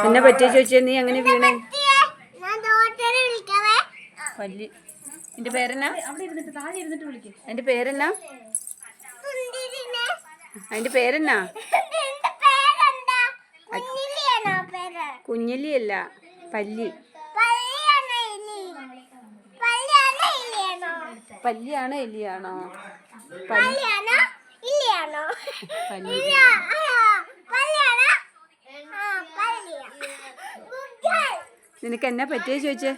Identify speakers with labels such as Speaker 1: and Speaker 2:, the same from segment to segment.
Speaker 1: എന്നെ പറ്റിയ ചോദിച്ചാ നീ അങ്ങനെ വീണേ? പല്ലി. എന്റെ പേരെന്നാ? എന്റെ പേരെന്നാ? അതിന്റെ പേരെന്നാ? കുഞ്ഞിലി അല്ല, പല്ലി. പല്ലിയാണോ എലിയാണോ? പല്ലി. നിനക്ക് എന്നാ പറ്റിയ ചോദിച്ചേ?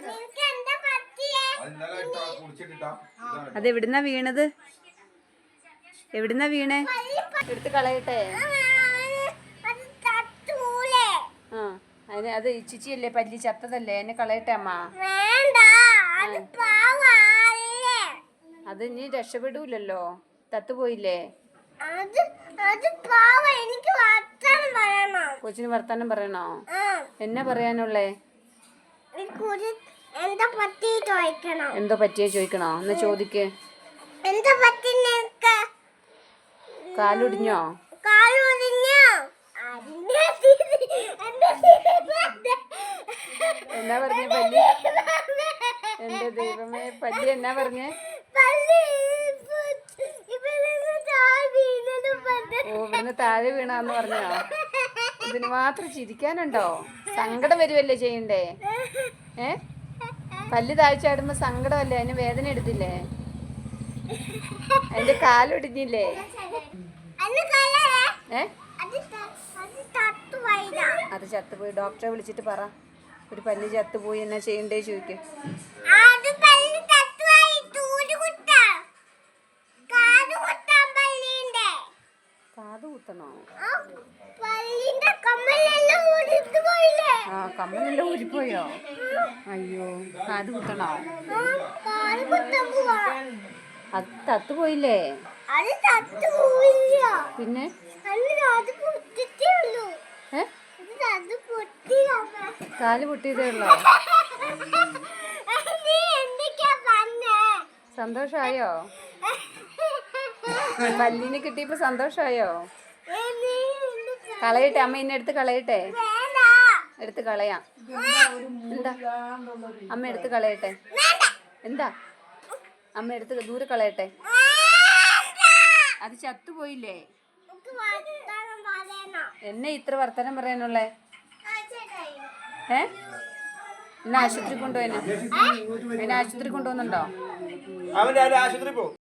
Speaker 1: അതെവിടുന്നാ വീണത്? എവിടുന്നാ വീണേ? എടുത്ത് കളയട്ടെ? അതിന് അത് ചിച്ചിയല്ലേ, പല്ലി ചത്തതല്ലേ, എന്നെ കളയട്ടെ അമ്മ? അത് ഇനി രക്ഷപ്പെടൂലല്ലോ, തത്തുപോയില്ലേ. കൊച്ചിന് വർത്താനം പറയണോ? എന്നാ പറയാനുള്ളേ? എന്തോ പറ്റിയ ചോദിക്കണോ? എന്നാ ചോദിക്ക്. കാലൊടിഞ്ഞോ? എന്നാ പറഞ്ഞേ പല്ലി? എന്റെ ദൈവമേ, പല്ലി എന്നാ പറഞ്ഞേ? ഓ, ഇവിടുന്ന് താഴെ വീണാന്ന് പറഞ്ഞോ? ഇതിന് മാത്രം ചിരിക്കാനുണ്ടോ? സങ്കടം വരുവല്ലേ ചെയ്യണ്ടേ? പല്ല് താഴ്ചയാടുമ്പോ സങ്കടമല്ലേ? അതിന് വേദന എടുത്തില്ലേ? അതിന്റെ കാലൊടിഞ്ഞില്ലേ? അത് ചത്തുപോയി. ഡോക്ടറെ വിളിച്ചിട്ട് പറ, ഒരു പല്ല് ചത്തുപോയി, എന്നാ ചെയ്യണ്ടേ ചോദിക്ക്. കാത് കുത്തണോ? ആ, കമ്മലെല്ലാം ഊരിപ്പോയോ? അയ്യോ, കാത് കുത്തണോ? അത് തത്തുപോയില്ലേ? പിന്നെ കാല് പൊട്ടിയതേ ഉള്ളോ? സന്തോഷായോ? പല്ലിനെ കിട്ടിയപ്പോ സന്തോഷായോ? കളയട്ടെ അമ്മ? ഇന്നെ എടുത്ത് കളയട്ടെ? എടുത്ത് കളയാം. എന്താ അമ്മ എടുത്ത് കളയട്ടെ? എന്താ അമ്മ എടുത്ത് ദൂരെ കളയട്ടെ? അത് ചത്തുപോയില്ലേ? എന്നെ ഇത്ര വർത്തമാനം പറയാനുള്ളേ? എന്നെ ആശുപത്രി കൊണ്ടുപോയെന്നെ? എന്നെ ആശുപത്രി കൊണ്ടുപോകുന്നുണ്ടോ?